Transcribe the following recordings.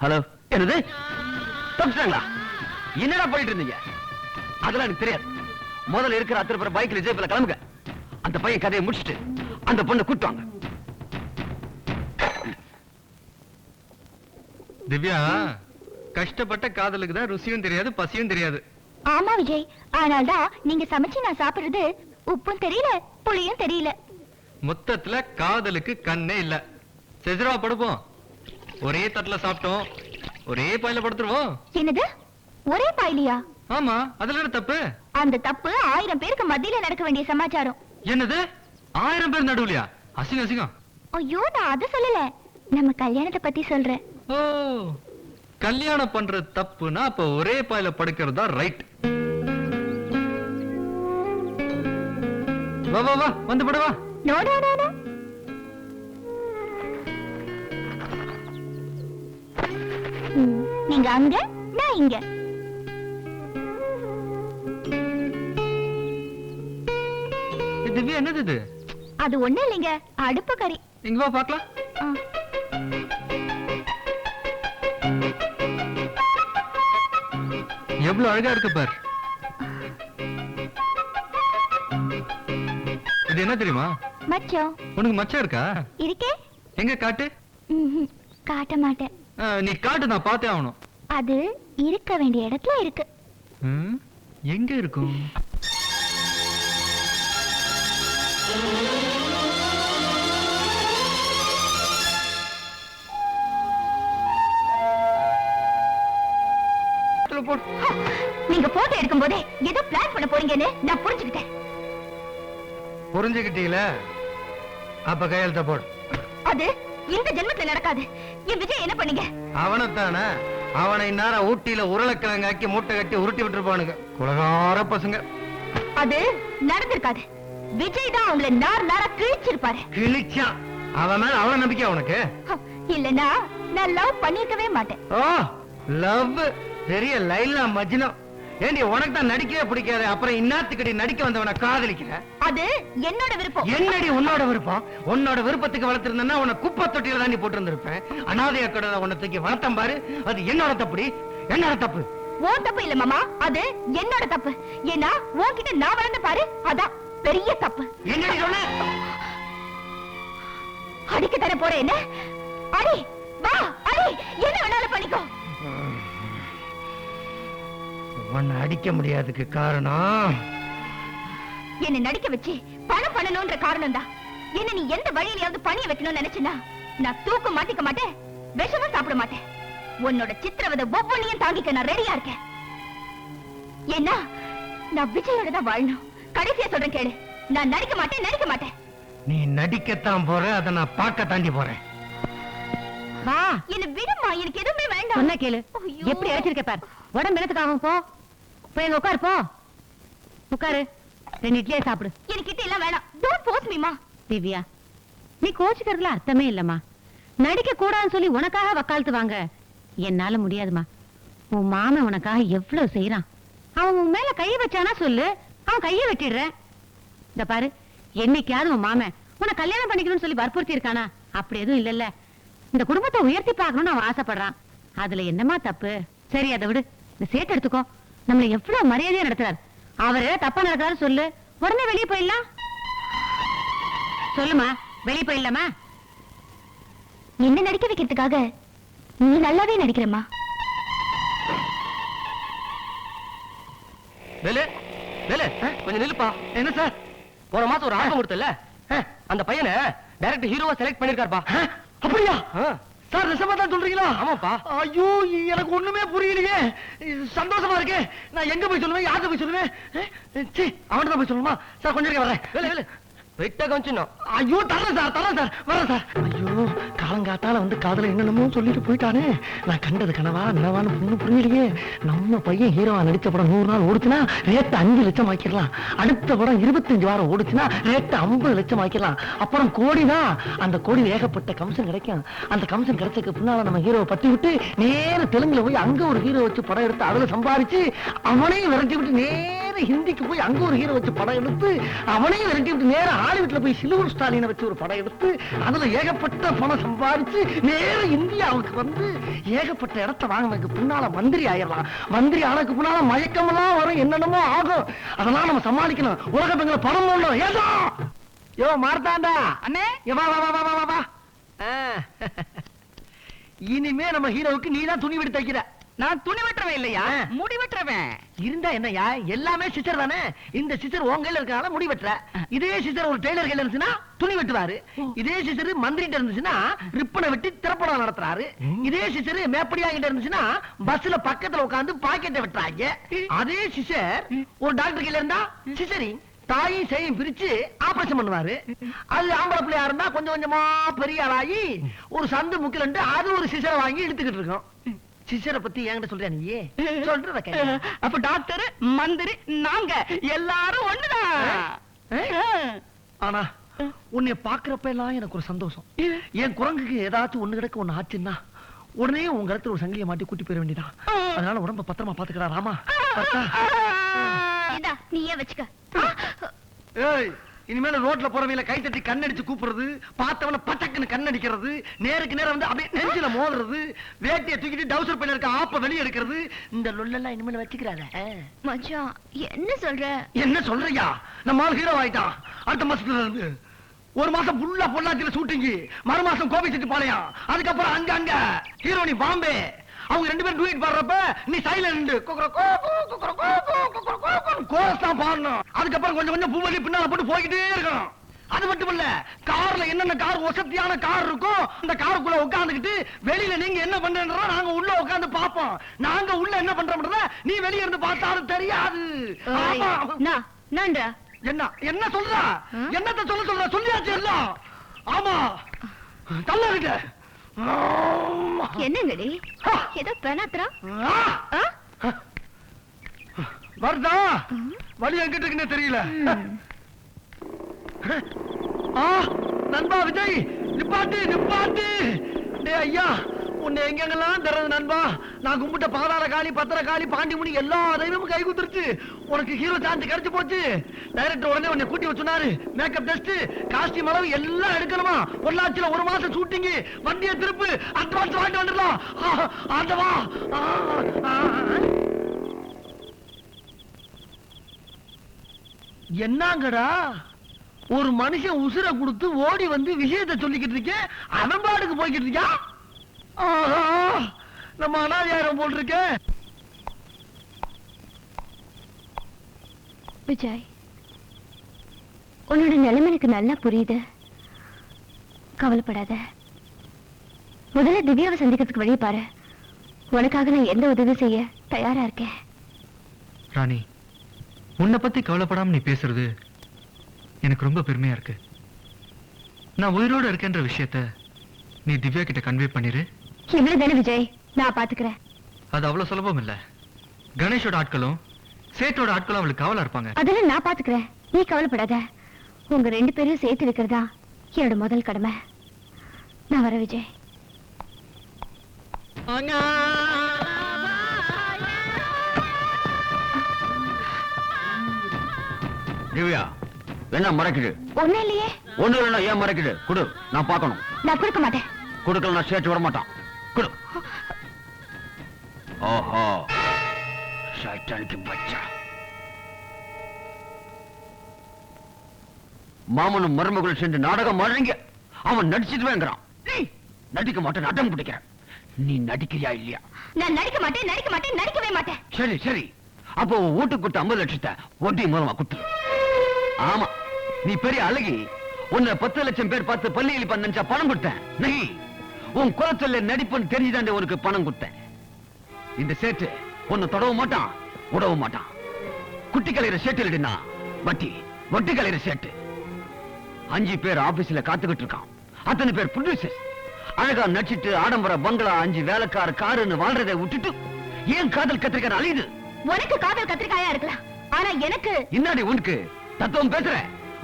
Hello, என்னது தப்பிச்சிட்டாங்களா? என்னடா பண்ணிட்டு இருந்தீங்க? அதெல்லாம் எனக்கு தெரியாது. முதல்ல இருக்கிற அத்தனை பேர் பைக்ல ஜேப்ல கிளம்புங்க. அந்த பையன் கதையை முடிச்சுட்டு அந்த பொண்ணை கூட்டுவாங்க. திவ்யா, கஷ்டப்பட்ட காதலுக்கு தான் ருசியும் தெரியாது பசியும் தெரியாது. ஆமா விஜய், ஆனால்தான் நீங்க சமைச்சு நான் சாப்பிடுறது உப்பும் தெரியல புளியும் தெரியல. மொத்தத்துல காதலுக்கு கண்ணே இல்ல. செஜரா படுப்போம். ஒரே தட்டுல சாப்பிட்டோம், ஒரே பாயில படுத்துருவோம். என்னது ஒரே பாயிலியா? ஆமா, அதுல என்ன தப்பு? அந்த தப்பு 1000 பேருக்கு மத்தியில நடக்க வேண்டிய சமாச்சாரம். என்னது 1000 பேர் நடுவுலையா? அசிங்கம் அசிங்கம். ஐயோ, நான் அதை சொல்லல, நம்ம கல்யாணத்தை பத்தி சொல்றேன். ஓ, கல்யாணம் பண்றது தப்புனா அப்ப ஒரே பாயில படுக்கிறதா ரைட். வா வா வா, வந்து படு வா. No no no no. நீங்க அங்க, நான் இங்க. திவ்யா, என்னது இது? அது ஒண்ணு இல்லைங்க, அடுப்பு கறி. இங்க வா பாக்கலாம். எவ்வளவு அழகா இருக்கு பார். இது என்ன தெரியுமா? மச்சம். உனக்கு மச்சம் இருக்கா? இருக்கே. எங்க காட்டு. காட்ட மாட்டேன். நீ காட்டு, நான் பார்த்தே ஆகணும். அது இருக்க வேண்டிய இடத்துல இருக்கு. எங்க இருக்கும்? நீங்க போட்டோ எடுக்கும் போதே ஏதோ பிளான் பண்ண போறீங்கன்னு நான் புரிஞ்சுக்கிட்டேன். புரிஞ்சுக்கிட்டீங்களா? அப்ப கையெழுத்த போடு. அது இந்த ஜென்மத்துல நடக்காது. என் விஜய் என்ன பண்ணீங்க? அவனைத்தானே, அவனை இந்நேரம் ஊட்டியில உருளைக்கிழங்கு ஆக்கி மூட்டை கட்டி உருட்டி விட்டுருப்பானுங்க குலகார பசங்க. அது நடந்திருக்காது. விஜய் தான் அவங்கள நார் நாரா கிழிச்சிருப்பாரு. கிழிச்சான். அவன் மேல அவ்வளவு நம்பிக்கை உனக்கு? இல்லன்னா நான் லவ் பண்ணிருக்கவே மாட்டேன். ஓ, லவ் பெரிய லைலா மஜ்னு. ஏண்டி, உனக்கு தான் நடிக்கவே பிடிக்காது, அப்புறம் இன்னாத்துக்கடி நடிக்க வந்தவனை காதலிக்கிற? அது என்னோட விருப்பம். என்னடி உன்னோட விருப்பம்? உன்னோட விருப்பத்துக்கு வளர்த்திருந்தா உன்னை குப்பை தொட்டியில தாண்டி போட்டு இருந்திருப்பேன். அனாதையா கடை உன்னை தூக்கி வளர்த்தம் பாரு. அது என்னோட தப்புடி, என்னோட தப்பு. உன் தப்பு இல்ல மாமா, அது என்னோட தப்பு. ஏன்னா உன்கிட்ட நான் வளர்ந்த பாரு, அதான் பெரிய தப்பு. என்னடி சொன்ன? அடிக்க தர போற என்ன? அடி, வா அடி, என்ன வேணாலும் பண்ணிக்கோ. உன்னை அடிக்க முடியாதுக்கு காரணம் என்ன நடிக்க வச்சு பணம் பண்ணணும்ன்ற காரணம் தான். என்ன நீ எந்த வழியிலாவது பணிய வைக்கணும்னு நினைச்சுனா நான் தூக்க மாட்டிக்க மாட்டேன், விஷமும் சாப்பிட மாட்டேன். உன்னோட சித்திரவதை ஒவ்வொன்னையும் தாங்கிக்க நான் ரெடியா இருக்கேன். ஏன்னா நான் விஜயோட தான் வாழணும். கடைசியா சொல்றேன் கேளு, நான் நடிக்க மாட்டேன், நடிக்க மாட்டேன். நீ நடிக்கத்தான் போற, அதை நான் பார்க்க தாண்டி போறேன். வா, என்ன விடுமா, எனக்கு எதுவுமே வேண்டாம். சொன்ன கேளு. எப்படி அழைச்சிருக்க பார். உடம்பு என்னத்துக்காகும்? போ போய் எங்க உட்காரு. போ உட்காரு. 2 இட்லியே சாப்பிடு. எனக்கு கிட்ட எல்லாம் வேணாம். டோன்ட் ஃபோர்ஸ் மீ மா. திவ்யா, நீ கோச்சிக்கிறதுல அர்த்தமே இல்லம்மா. நடிக்க கூடாதுன்னு சொல்லி உனக்காக வக்காலத்து வாங்க என்னால முடியாதுமா. உன் மாமன் உனக்காக எவ்வளவு செய்யறான். அவன் உன் மேல கைய வச்சானா சொல்லு, அவன் கைய வெட்டிடுறேன். இந்த பாரு, என்னைக்காவது உன் மாமன் உன்னை கல்யாணம் பண்ணிக்கணும்னு சொல்லி வற்புறுத்தி இருக்கானா? அப்படி எதுவும் இல்லல்ல. இந்த குடும்பத்தை உயர்த்தி பார்க்கணும்னு அவன் ஆசைப்படுறான். அதுல என்னமா தப்பு? சரி, அதை விடு. இந்த சேட்டு எடுத்துக்கோ. நம்மள எவ்வளவு மரியாதையா நடத்துறாரு. அவரு தப்பா நடக்கிறாரு சொல்லு, உடனே வெளியே போயிடலாம். சொல்லுமா, வெளியே போயிடலாமா? என்ன நடிக்க வைக்கிறதுக்காக நீ நல்லாவே நடிக்கிறமா. வேலு, வேலு, கொஞ்சம் நில்லுப்பா. என்ன சார்? போன மாசம் ஒரு ஆல்பம் கொடுத்தல, அந்த பையனை டைரக்டர் ஹீரோவா செலக்ட் பண்ணிருக்காருப்பா. அப்படியா சார்? நிஜமா தான் சொல்றீங்களா? ஆமாப்பா. ஐயோ, எனக்கு ஒண்ணுமே புரியலையே. சந்தோஷமா இருக்கு. நான் எங்க போய் சொல்லுவேன், யார்கிட்ட போய் சொல்லுவேன்? அவன்கிட்ட போய் சொல்லணுமா? சார் கொஞ்சம் இருக்க, வரேன். வேலை வேலை வெட்ட கொஞ்சம். ஐயோ, தரேன் சார், தரேன் சார், வரேன் சார். ஐயோ, காலங்காத்தால வந்து காதல என்னென்னமோ சொல்லிட்டு போயிட்டானே. நான் கண்டது கனவா நினவான்னு ஒண்ணு புரியலையே. நம்ம பையன் ஹீரோவா நடிச்ச படம் 100 நாள் ஓடுச்சுன்னா ரேட்டு 5 லட்சம் ஆக்கிடலாம். அடுத்த படம் 25 வாரம் ஓடுச்சுன்னா ரேட்டு 50 லட்சம் ஆக்கிடலாம். அப்புறம் கோடிதான். அந்த கோடி ஏகப்பட்ட கமிஷன் கிடைக்கும். அந்த கமிஷன் கிடைச்சதுக்கு பின்னால நம்ம ஹீரோவை பத்தி விட்டு நேர தெலுங்குல போய் அங்க ஒரு ஹீரோ வச்சு படம் எடுத்து அதுல சம்பாதிச்சு அவனையும் விரட்டி விட்டு நேர நேர ஹிந்திக்கு போய் அங்க ஒரு ஹீரோ வச்சு படம் எடுத்து அவனையும் விரட்டி விட்டு நேர ஹாலிவுட்ல போய் சில்வர் ஸ்டாலினை வச்சு ஒரு படம் எடுத்து அதுல ஏகப்பட்ட பணம் சம்பாதிச்சு நேர இந்தியாவுக்கு வந்து ஏகப்பட்ட இடத்த வாங்கினதுக்கு பின்னால மந்திரி ஆயிடலாம். மந்திரி ஆனதுக்கு பின்னால மயக்கமெல்லாம் வரும், என்னென்னமோ ஆகும். அதெல்லாம் நம்ம சமாளிக்கணும். உலக பெண்களை பணம் போடணும். ஏதோ யோ மார்த்தாண்டா அண்ணே வா வா வா வா வா வா. இனிமே நம்ம ஹீரோவுக்கு நீதான் துணி விட்டு தைக்கிற. நான் துணி வெட்டுறவன் இல்லையா, முடி வெட்டுறவன். இருந்தா என்னையா, எல்லாமே சிஸ்டர் தானே. இந்த சிஸ்டர் உன் கையில இருக்கனால முடி வெட்டுற. இதே சிஸ்டர் ஒரு டெய்லர் கையில இருந்துச்சுன்னா துணி வெட்டுவாரு. இதே சிஸ்டர் மந்திரிட்ட இருந்துச்சுன்னா ரிப்பனை வெட்டி திரைப்படம் நடத்துறாரு. இதே சிஸ்டர் மேப்படியா கிட்ட இருந்துச்சுன்னா பஸ்ல பக்கத்துல உட்கார்ந்து பாக்கெட்டை வெட்டுறாங்க. அதே சிஸ்டர் ஒரு டாக்டர் கையில இருந்தா சிஸ்டரிங் தாயும் செய்யும் பிரிச்சு ஆபரேஷன் பண்ணுவாரு. அது ஆம்பளை பிள்ளையா இருந்தா கொஞ்சம் கொஞ்சமா பெரிய ஆளாகி ஒரு சந்து முக்கில் அது ஒரு சிசரை வாங்கி இழுத்துக்கிட்டு இருக்கோம். சிசரை பத்தி என்கிட்ட சொல்றியா நீ? சொல்றத கேளு. அப்ப டாக்டர் மந்திரி நாங்க எல்லாரும் ஒண்ணுதான். ஆனா உன்னை பாக்குறப்ப எல்லாம் எனக்கு ஒரு சந்தோஷம். என் குரங்குக்கு ஏதாச்சும் ஒண்ணு கிடக்க ஒண்ணு ஆச்சுன்னா உடனே உங்க இடத்துல ஒரு சங்கிலியை மாட்டி கூட்டி போயிட வேண்டியதான். அதனால உடம்ப பத்திரமா பாத்துக்கிறா ராமா. நீயே வச்சுக்க. ஏய், இனிமேல ரோட்ல போறவங்கள கை தட்டி கண்ணடிச்சு கூப்பிடுறது, பார்த்தவன பட்டக்குன்னு கண்ணடிக்கிறது, நேருக்கு நேரம் வந்து அப்படியே நெஞ்சில மோதுறது, வேட்டியை தூக்கிட்டு டவுசர் பையில இருக்க ஆப்ப வெளிய எடுக்கிறது, இந்த லொல்லெல்லாம் இனிமேல வச்சுக்கிறாங்க. மச்சான் என்ன சொல்ற? என்ன சொல்றியா? நம்ம ஆள் ஹீரோ ஆயிட்டான். அடுத்த மாசத்துல இருந்து ஒரு மாசம் ஃபுல்லா பொள்ளாச்சியில ஷூட்டிங், மறு மாசம் கோபிச்செட்டிப்பாளையம், அதுக்கப்புறம் அங்க ஹீரோனி பாம்பே. அவங்க ரெண்டு பேரும் டூயட் பாடுறப்ப நீ சைலண்ட் கோரஸ் தான் பாடணும். அதுக்கப்புறம் கொஞ்சம் கொஞ்சம் பூவலி பின்னால போட்டு போய்கிட்டே இருக்கணும். அது மட்டும் இல்ல, கார்ல என்னென்ன கார் வசதியான கார் இருக்கும் அந்த காருக்குள்ள உட்கார்ந்துகிட்டு வெளியில நீங்க என்ன பண்றீங்க நாங்க உள்ள உட்கார்ந்து பாப்போம். நாங்க உள்ள என்ன பண்றோம்ன்றத நீ வெளிய இருந்து பார்த்தாலும் தெரியாது. என்ன என்ன சொல்ற? என்னத்த சொல்ற? சொல்லியாச்சு எல்லாம். ஆமா தள்ளிட்ட. என்னங்கடி ஏதோ பெனாத்ரா வருதா? வழி எங்கிட்டு இருக்குன்னு தெரியல. நண்பா விஜய், நிப்பாட்டு நிப்பாட்டு. டே ஐயா, உன்னை எங்கெங்கெல்லாம் தர்றது நண்பா? நான் கும்பிட்ட பாதாள காளி, பத்திர காளி, பாண்டிமுனி எல்லா தெய்வமும் கை குத்துருச்சு. உனக்கு ஹீரோ சான்ஸ் கிடைச்சு போச்சு. டைரக்டர் உடனே உன்னை கூட்டி வச்சுனாரு. மேக்கப் டெஸ்ட், காஸ்டியூம் அளவு எல்லாம் எடுக்கணுமா. பொள்ளாச்சியில ஒரு மாசம் ஷூட்டிங். வண்டியை திருப்பு, அட்வான்ஸ் வாங்கிட்டு வந்துடலாம். ஆண்டவா. என்னங்கடா ஒரு மனுஷன் உசுரை கொடுத்து ஓடி வந்து விஷயத்தை சொல்லிக்கிட்டு இருக்கேன், அவன் பாட்டுக்கு போய்கிட்டு இருக்கான். நம்ம அனாதியாரம் போல் இருக்க. விஜய், உன்னோட நிலைமை எனக்கு நல்லா புரியுது. கவலைப்படாத. முதல்ல திவ்யாவை சந்திக்கிறதுக்கு வழி பாரு. உனக்காக நான் எந்த உதவி செய்ய தயாரா இருக்கேன். ராணி, உன்னை பத்தி கவலைப்படாம நீ பேசுறது எனக்கு ரொம்ப பெருமையா இருக்கு. நான் உயிரோடு இருக்கேன்ற விஷயத்த நீ திவ்யா கிட்ட கன்வே பண்ணிரு. இவ்வளவுதானே விஜய், நான் பாத்துக்கிறேன். அது அவ்வளவு சுலபம் இல்ல. கணேஷோட ஆட்களும் சேட்டோட ஆட்களும் அவளுக்கு காவலா இருப்பாங்க. அதெல்லாம் நான் பாத்துக்கிறேன், நீ கவலைப்படாத. உங்க ரெண்டு பேரையும் சேர்த்து வைக்கிறதா என்னோட முதல் கடமை. நான் வர விஜய். திவ்யா, என்ன மறைக்குது? ஒண்ணு இல்லையே. ஒண்ணு இல்லைன்னா ஏன் மறைக்குது? குடு, நான் பார்க்கணும். நான் கொடுக்க மாட்டேன். கொடுக்கல நான் சேர்த்து விட மாட்டான். குடு. ஓஹோ, சைத்தானுக்கு பச்சா. மாமனும் மருமகளும் சேர்ந்து நாடகம் மாறுறீங்க. அவன் நடிச்சிட்டு வேங்கிறான். நடிக்க மாட்டேன், அடம் பிடிக்கிறேன். நீ நடிக்கிறியா இல்லையா? நான் நடிக்க மாட்டேன், நடிக்க மாட்டேன், நடிக்கவே மாட்டேன். சரி சரி, அப்போ வீட்டுக்கு கொடுத்த 50 லட்சத்தை ஒட்டி மூலமா குத்து. ஆமா, நீ பெரிய அழகி. உன்னை 10 லட்சம் பேர் பார்த்து பள்ளியில் பண்ண பணம் கொடுத்தேன். நீ உன் குலத்துல நடிப்புன்னு தெரிஞ்சுதான் உனக்கு பணம் கொடுத்தேன். இந்த சேட்டு உன்னை தொடவும் மாட்டான், உடவும் மாட்டான். குட்டி கலையிற சேட்டு இல்லைன்னா வட்டி வட்டி கலையிற சேட்டு. 5 பேர் ஆபீஸ்ல காத்துக்கிட்டு இருக்கான். அத்தனை பேர் ப்ரொடியூசர்ஸ். அழகா நடிச்சிட்டு ஆடம்பர பங்களா 5 வேலைக்கார காருன்னு வாழ்றதை விட்டுட்டு ஏன் காதல் கத்திரிக்காய் அழியுது? உனக்கு காதல் கத்திரிக்காயா இருக்கலாம், ஆனா எனக்கு இன்னாடி உனக்கு தத்துவம் பேசுற.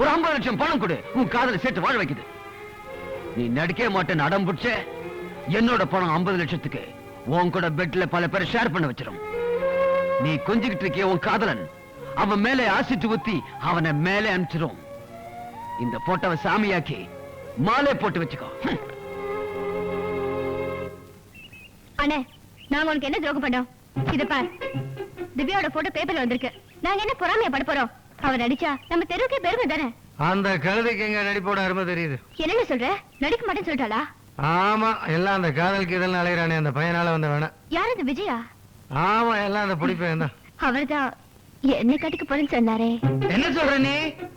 ஒரு 50 லட்சம் பணம் கொடு, உன் காதலை சேர்த்து வாழ வைக்குது. நீ நடிக்க மாட்டேன்னு அடம் பிடிச்ச என்னோட பணம் 50 லட்சத்துக்கு உன் கூட பெட்ல பல பேரை ஷேர் பண்ண வச்சிடும். நீ கொஞ்சிக்கிட்டு இருக்கிய உன் காதலன் அவன் மேலே ஆசிட்டு ஊத்தி அவனை மேலே அனுப்பிச்சிரும். இந்த போட்டோவை சாமியாக்கி மாலை போட்டு வச்சுக்கோ. அண்ணே, நாங்க உனக்கு என்ன துரோகம் பண்ணோம்? இத பார், திவ்யாவோட போட்டோ பேப்பர்ல வந்திருக்கு. நாங்க என்ன பொறாமையா பட போறோம்? அவ நடிச்சா நம்ம தெருவுக்கே பெருமை தானே. அந்த கழுதைக்கு எங்க நடிப்போட அருமை தெரியுது. என்னன்னு சொல்ற? நடிக்க மாட்டேன்னு சொல்லிட்டாளா? ஆமா, எல்லாம் அந்த காதலுக்கு இதெல்லாம் அலைகிறானே அந்த பையனால வந்த வேணா. யார் அந்த விஜயா? ஆமா, எல்லாம் அந்த பிடிப்பேன் தான். அவர்தான் என்னை கட்டிக்க போறேன்னு சொன்னாரே. என்ன சொல்ற நீ?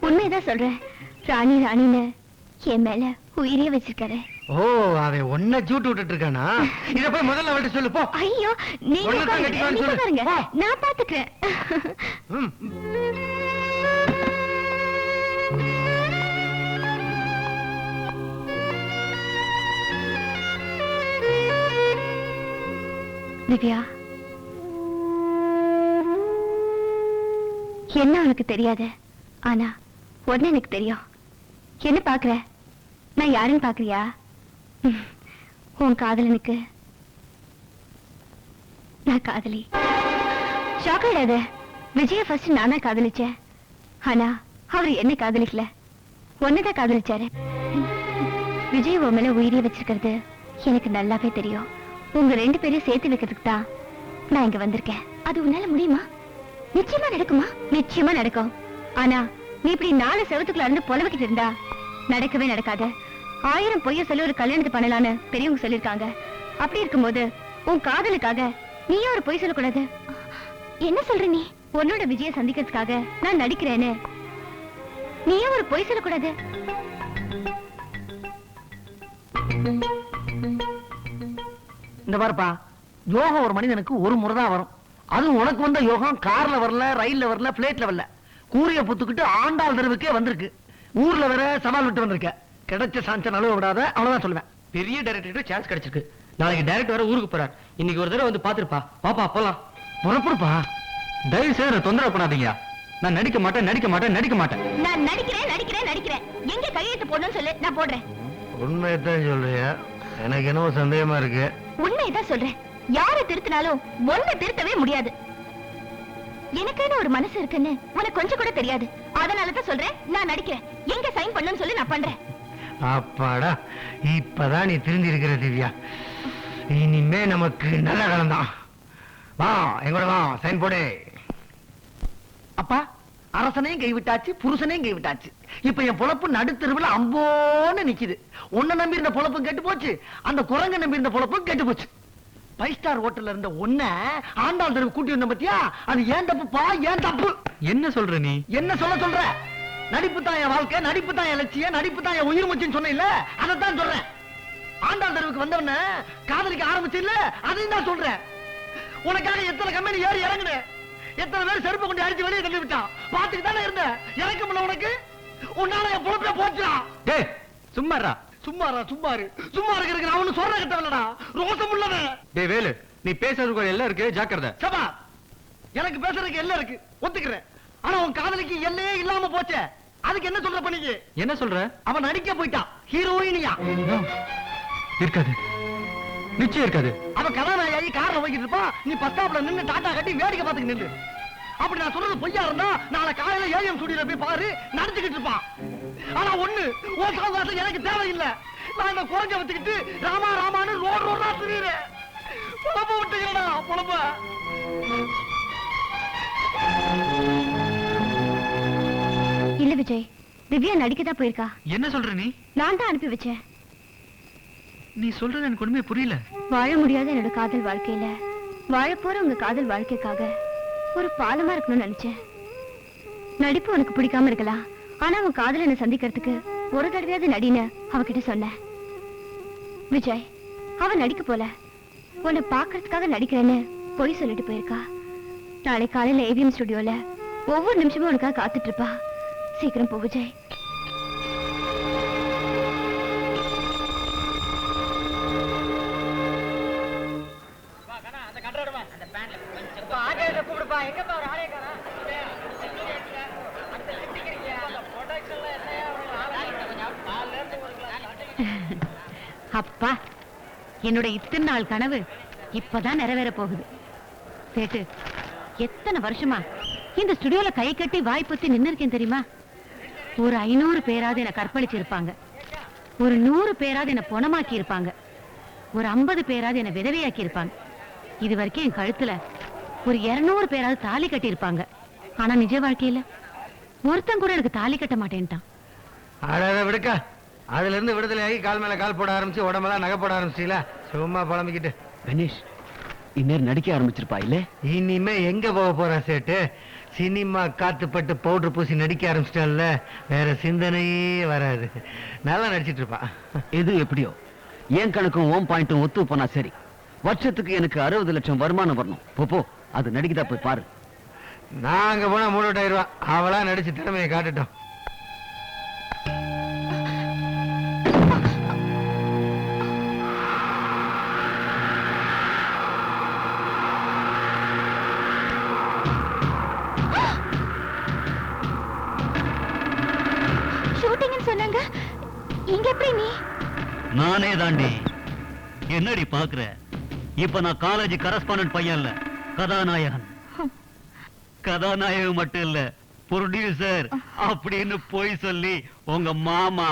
உண்மையதான் சொல்றேன். ராணி ராணின்னு என் மேல உயிரே வச்சிருக்காரு. ஓ, அதை ஒன்ன சூட்டு விட்டுட்டு இருக்கானா? இத போய் முதல்ல அவள்கிட்ட சொல்லு போ. ஐயோ, நீங்க ஒண்ணுதான் உட்காருங்க, கட்டிக்குவான்னு நீங்க சொல்லு. உட்காருங்க. போ. நான் பாத்துக்கிறேன். ம். திவ்யா, என்ன உனக்கு தெரியாது, ஆனா ஒண்ணு எனக்கு தெரியும். என்ன பாக்குற? நான் யாருன்னு பாக்குறியா? உன் காதலனுக்கு நான் காதலி. ஷாக் ஆயிடாத. விஜய ஃபர்ஸ்ட் நானா காதலிச்சேன். ஆனா அவர் என்ன காதலிக்கல, ஒன்னதான் காதலிச்சாரு. விஜய் உன் மேல உயிரியே வச்சிருக்கிறது எனக்கு நல்லாவே தெரியும். உங்க 2 பேரையும் சேர்த்து வைக்கிறதுக்கு தான் நான் இங்க வந்திருக்கேன். அது உன்னால முடியுமா? நிச்சயமா நடக்குமா? நிச்சயமா நடக்கும். ஆனா நீ இப்படி 4 செவத்துக்குள்ள இருந்து புலவிக்கிட்டு இருந்தா நடக்கவே நடக்காது. 1000 பொய்ய சொல்லி ஒரு கல்யாணத்தை பண்ணலான்னு பெரியவங்க சொல்லிருக்காங்க. அப்படி இருக்கும்போது உன் காதலுக்காக நீயே ஒரு பொய் சொல்லக்கூடாது. என்ன சொல்ற நீ? உன்னோட விஜய சந்திக்கிறதுக்காக நான் நடிக்கிறேன்னு நீயே ஒரு பொய் சொல்லக்கூடாது. இந்த பாருப்பா, யோகம் ஒரு மனிதனுக்கு ஒரு முறை தான் வரும். அதுவும் உனக்கு வந்த யோகம் கார்ல வரல, ரயில்ல வரல, பிளேட்ல வரல. கூரிய புத்துக்கிட்டு ஆண்டாள் தெருவுக்கே வந்திருக்கு. ஊர்ல வேற சவால் விட்டு வந்திருக்க. கிடைச்ச சான்ஸ் நழுவ விடாத, அவ்வளவுதான் சொல்லுவேன். பெரிய டைரக்டர் சான்ஸ் கிடைச்சிருக்கு. நாளைக்கு டைரக்டர் வர ஊருக்கு போறார். இன்னைக்கு ஒரு தடவை வந்து பாத்துருப்பா. பாப்பா போலாம். புறப்படுப்பா. தயவு செய்து தொந்தரவு பண்ணாதீங்க. நான் நடிக்க மாட்டேன், நடிக்க மாட்டேன், நடிக்க மாட்டேன். நான் நடிக்கிறேன். எங்க கையெழுத்து போடணும்னு சொல்லு, நான் போடுறேன். உண்மையத்தான் சொல்றியா? எனக்கு என்னவோ சந்தேகமா இருக்கு. உண்மையதான் சொல்றேன். யாரை திருத்தினாலும் ஒன்ன திருத்தவே முடியாது. எனக்குன்னு ஒரு மனசு இருக்குன்னு உனக்கு கொஞ்சம் கூட தெரியாது. அதனாலதான் சொல்றேன், நான் நடிக்கிறேன். எங்க சைன் பண்ணணும்னு சொல்லி நான் பண்றேன். அப்பாடா, இப்பதான் நீ திருந்தி இருக்கிற திவ்யா. இனிமே நமக்கு நல்ல காலம் தான். வா, எங்கூட வா, சைன் போடு. அப்பா, அரசனையும் கைவிட்டாச்சு, புருஷனையும் கைவிட்டாச்சு. இப்ப என் பொழப்பு நடுத்தெருவுல அம்போன்னு நிக்குது. உன்னை நம்பி இருந்த பொழப்பும் கெட்டு போச்சு, அந்த குரங்க நம்பி இருந்த பொழப்பும் கெட்டு போச்சு. 5 ஸ்டார் ஹோட்டல்ல இருந்த உன்னை ஆண்டாள் தெருவு கூட்டி வந்த பத்தியா? அது ஏன் தப்புப்பா, ஏன் தப்பு? என்ன சொல்ற நீ? என்ன சொல்ற? நடிப்பு தான் என் வாழ்க்கை, நடிப்பு தான் என் லட்சியம், நடிப்பு தான் என் உயிர் மூச்சுன்னு சொன்னேன்ல, அதைத்தான் சொல்றேன். ஆண்டாள் தெருவுக்கு வந்தவன காதலிக்க ஆரம்பிச்சு இல்ல, அதையும் தான் சொல்றேன். உனக்காக எத்தனை கம்பெனி ஏறி இறங்குனேன், எத்தனை பேர் செருப்பு கொண்டு அடிச்சு வெளியே தள்ளி விட்டான். பாத்துக்கு தானே இருந்த. இறக்க முடியல உனக்கு. உன்னால என் பொழப்பே போச்சுடா. டேய், சும்மாடா. சும்மாரா, சும்மா இருக்கிற அவனு சொல்ற கிட்டவனடா, ரோசம் உள்ளவன். டேய் வேலு, நீ பேசுறதுக்கு எல்லாம் இருக்கு, ஜாக்கிரதை. சபா, எனக்கு பேசுறதுக்கு எல்லாம் இருக்கு, ஒத்துக்கிறேன். ஆனா உன் காதலிக்கு எல்லையே இல்லாம போச்சே, அதுக்கு என்ன சொல்ற பண்ணிக்கு? என்ன சொல்ற? அவன் நடிக்க போயிட்டான், ஹீரோயினியா. இருக்காது, நிச்சயம் இருக்காது. அவன் கதாநாயகி கார்ல போய்கிட்டு இருப்பான், நீ பஸ் ஸ்டாப்ல நின்னு டாட்டா கட்டி வேடிக்கை பார்த்துக்கு நின்று. அப்படி நான் சொல்றது பொய்யா இருந்தா நாளை காலையில ஏஎம் ஸ்டுடியோல போய் பாரு, நடிச்சுக்கிட்டு இருப்பான். ஆனா ஒண்ணு, உன் சவகாசம் எனக்கு தேவையில்லை. நான் இந்த குறைஞ்ச வச்சுக்கிட்டு ராமா ராமான்னு ரோடா திரியுறேன். பொழப்ப விட்டுக்கிறடா, பொழப்ப. இல்ல விஜய், திவ்யா நடிக்கதான் போயிருக்கா. என்ன சொல்ற நீ? நான் தான் அனுப்பி வச்சேன். நீ சொல்றது எனக்கு ஒண்ணுமே புரியல. வாழ முடியாத என்னோட காதல் வாழ்க்கையில வாழ போற உங்க காதல் வாழ்க்கைக்காக ஒரு பாலமா இருக்கணும்னு நினைச்சேன். நடிப்பு உனக்கு பிடிக்காம இருக்கலாம், ஆனா உன் காதலனை சந்திக்கிறதுக்கு ஒரு தடவையாவது நடின்னு அவகிட்ட சொன்னேன். விஜய், அவ நடிக்க போல, உன்னை பாக்குறதுக்காக நடிக்கிறேன்னு பொய் சொல்லிட்டு போயிருக்கா. நாளை காலையில ஏவிஎம் ஸ்டுடியோல ஒவ்வொரு நிமிஷமும் உனக்காக காத்துட்டு இருப்பா. சீக்கிரம் போ விஜய். அப்பா, என்னோட இத்தனை நாள் கனவு இப்பதான் நிறைவேற போகுது. சேட்டு, எத்தனை வருஷமா இந்த ஸ்டுடியோல கை கட்டி வாய் பொத்தி நின்னு இருக்கேன் தெரியுமா? ஒரு 500 பேராவது என்ன கற்பழிச்சிருப்பாங்க, ஒரு 100 பேராவது என்ன பொணமாக்கி இருப்பாங்க, ஒரு 50 பேராவது என்ன விதவையாக்கி இருப்பாங்க. இது வரைக்கும் என் கழுத்துல ஒரு 200 பேராவது தாலி கட்டி இருப்பாங்க. ஆனா நிஜ வாழ்க்கையில ஒருத்தன் கூட எனக்கு தாலி கட்ட மாட்டேன்ட்டான். அட விடுக்கா, அதுல இருந்து விடுதலை ஆகி கால் மேல கால் போட ஆரம்பிச்சு உடம்பெல்லாம் நகை போட ஆரம்பிச்சீங்களா? சும்மா புலம்பிக்கிட்டு. கணேஷ் இந்நேரம் நடிக்க ஆரம்பிச்சிருப்பா இல்ல? இனிமே எங்க போக போறா சேட்டு? சினிமா காத்துப்பட்டு பவுடர் பூசி நடிக்க ஆரம்பிச்சிட்டால, வேற சிந்தனையே வராது. நல்லா நடிச்சிட்டு இருப்பா. எது எப்படியோ என் கணக்கும் ஓம் பாயிண்ட்டும் ஒத்து போனா சரி. வருஷத்துக்கு எனக்கு 60 லட்சம் வருமானம் வரணும். போ அது நடிக்கதா போய் பாரு. நான் அங்க போனா 3,000 ரூபாய். அவளா நடிச்சு திறமையை காட்டுட்டோம். ஷூட்டிங்னு சொன்னாங்க, இங்க எப்படி நீ? நானே தாண்டி. என்னடி பாக்குற? இப்ப நான் காலேஜ் கரஸ்பாண்டன்ட் பையன் இல்ல, கதாநாயகன். கதாநாயகன் மட்டும் இல்ல, ப்ரொடியூசர் அப்படின்னு போய் சொல்லி உங்க மாமா,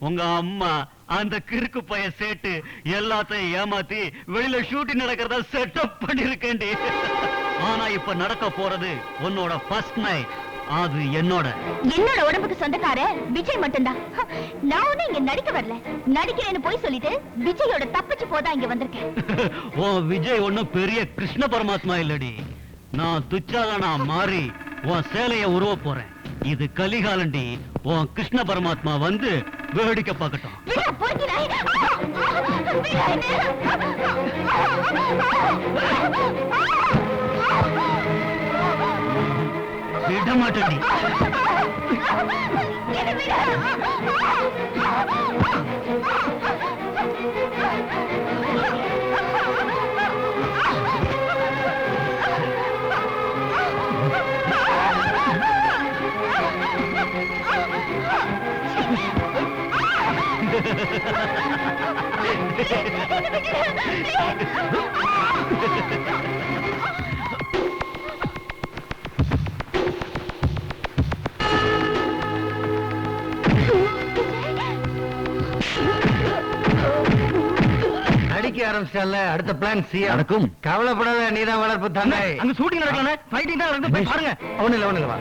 உங்க அம்மா, அந்த கிறுக்கு பைய சேட்டு எல்லாத்தையும் ஏமாத்தி வெளியில ஷூட்டிங் நடக்கிறதா செட்டப் பண்ணிருக்கேன்டி. ஆனா இப்ப நடக்க போறது உன்னோட ஃபர்ஸ்ட் நைட். அது என்னோட உடம்புக்கு சொந்தக்கார விஜய் மட்டும்தான். நான் ஒண்ணு இங்க நடிக்க வரல, நடிக்கிறேன்னு போய் சொல்லிட்டு விஜயோட தப்பிச்சு போதான் இங்க வந்திருக்கேன். ஓ விஜய் ஒண்ணும் பெரிய கிருஷ்ண பரமாத்மா இல்லடி. நான் துச்சாதனா மாறி உன் சேலைய உருவ போறேன். இது கலிகாலண்டி. உன் கிருஷ்ண பரமாத்மா வந்து வேடிக்கை பார்க்கட்டும். விட மாட்டேன். நடிக்க ஆரம்பிச்சால, அடுத்த பிளான் சி நடக்கும். கவலைப்படாத, நீதான் வளர்ப்பு தானே. அங்க ஷூட்டிங் நடக்கல, ஃபைட்டிங் தான் நடந்து போய் பாருங்க. ஒண்ணு இல்ல வா.